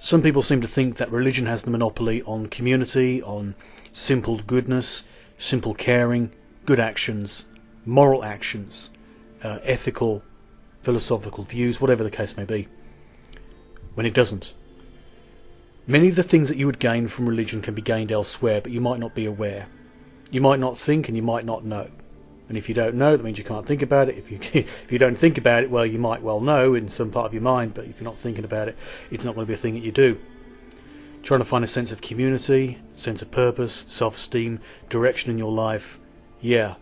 Some people seem to think that religion has the monopoly on community, on simple goodness, simple caring, good actions, moral actions, ethical, philosophical views, whatever the case may be, when it doesn't. Many of the things that you would gain from religion can be gained elsewhere, but you might not be aware. You might not think and you might not know. And if you don't know, that means you can't think about it. If you don't think about it, well, you might well know in some part of your mind, but if you're not thinking about it, it's not going to be a thing that you do. Trying to find a sense of community, sense of purpose, self-esteem, direction in your life. Yeah,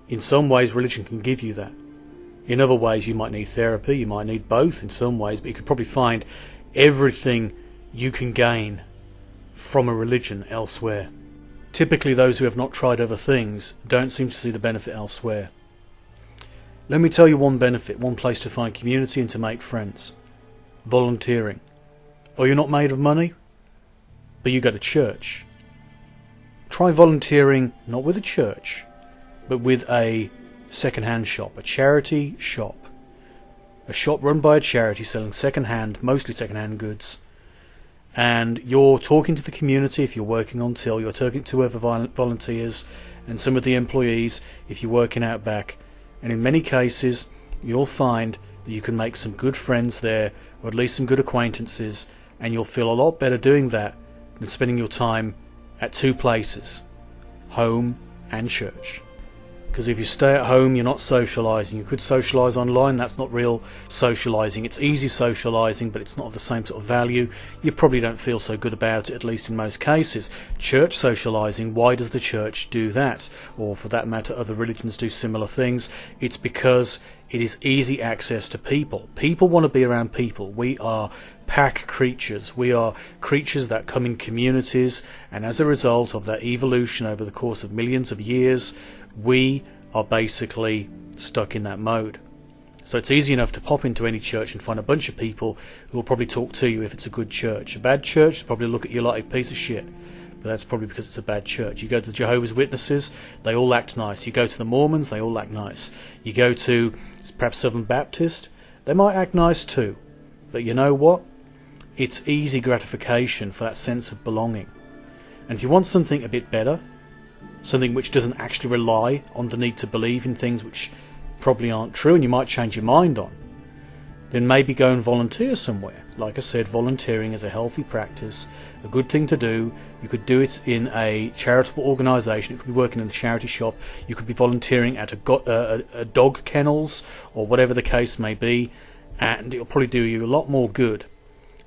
in some ways religion can give you that. In other ways you might need therapy, you might need both in some ways, but you could probably find everything you can gain from a religion elsewhere. Typically those who have not tried other things don't seem to see the benefit elsewhere. Let me tell you one benefit, one place to find community and to make friends. Volunteering. Oh, you're not made of money? But you go to church. Try volunteering not with a church, but with a second-hand shop, a charity shop. A shop run by a charity selling second-hand, mostly second-hand goods. And you're talking to the community if you're working on till, you're talking to other volunteers and some of the employees if you're working out back. And in many cases, you'll find that you can make some good friends there, or at least some good acquaintances, and you'll feel a lot better doing that than spending your time at two places, home and church. Because if you stay at home, you're not socialising. You could socialise online, that's not real socialising. It's easy socialising, but it's not of the same sort of value. You probably don't feel so good about it, at least in most cases. Church socialising, why does the church do that? Or for that matter, other religions do similar things. It's because it is easy access to people. People want to be around people. We are pack creatures. We are creatures that come in communities, and as a result of that evolution over the course of millions of years, we are basically stuck in that mode. So it's easy enough to pop into any church and find a bunch of people who will probably talk to you if it's a good church. A bad church will probably look at you like a piece of shit, but that's probably because it's a bad church. You go to the Jehovah's Witnesses, they all act nice. You go to the Mormons, they all act nice. You go to perhaps Southern Baptist, they might act nice too. But you know what? It's easy gratification for that sense of belonging. And if you want something a bit better, something which doesn't actually rely on the need to believe in things which probably aren't true and you might change your mind on, then maybe go and volunteer somewhere. Like I said, volunteering is a healthy practice, a good thing to do. You could do it in a charitable organisation. You could be working in a charity shop. You could be volunteering at a dog kennels or whatever the case may be, and it'll probably do you a lot more good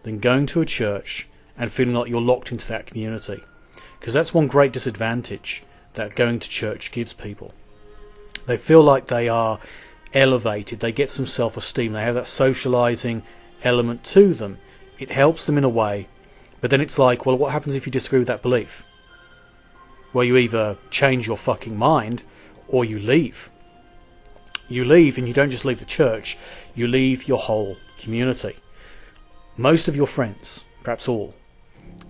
than going to a church and feeling like you're locked into that community. Because that's one great disadvantage that going to church gives people. They feel like they are elevated, they get some self-esteem, they have that socialising element to them. It helps them in a way, but then it's like, well, what happens if you disagree with that belief? Well, you either change your fucking mind or you leave. You leave, and you don't just leave the church, you leave your whole community. Most of your friends, perhaps all.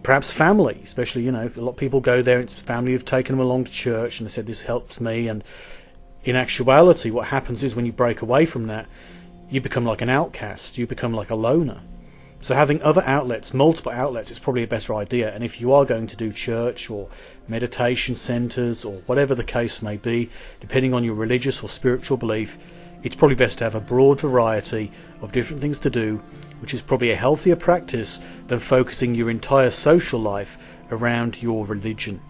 Perhaps family, especially, a lot of people go there, it's family who've taken them along to church and they said this helps me, and in actuality what happens is when you break away from that, you become like an outcast, you become like a loner. So having other outlets, multiple outlets, is probably a better idea. And if you are going to do church or meditation centres or whatever the case may be, depending on your religious or spiritual belief, it's probably best to have a broad variety of different things to do, which is probably a healthier practice than focusing your entire social life around your religion.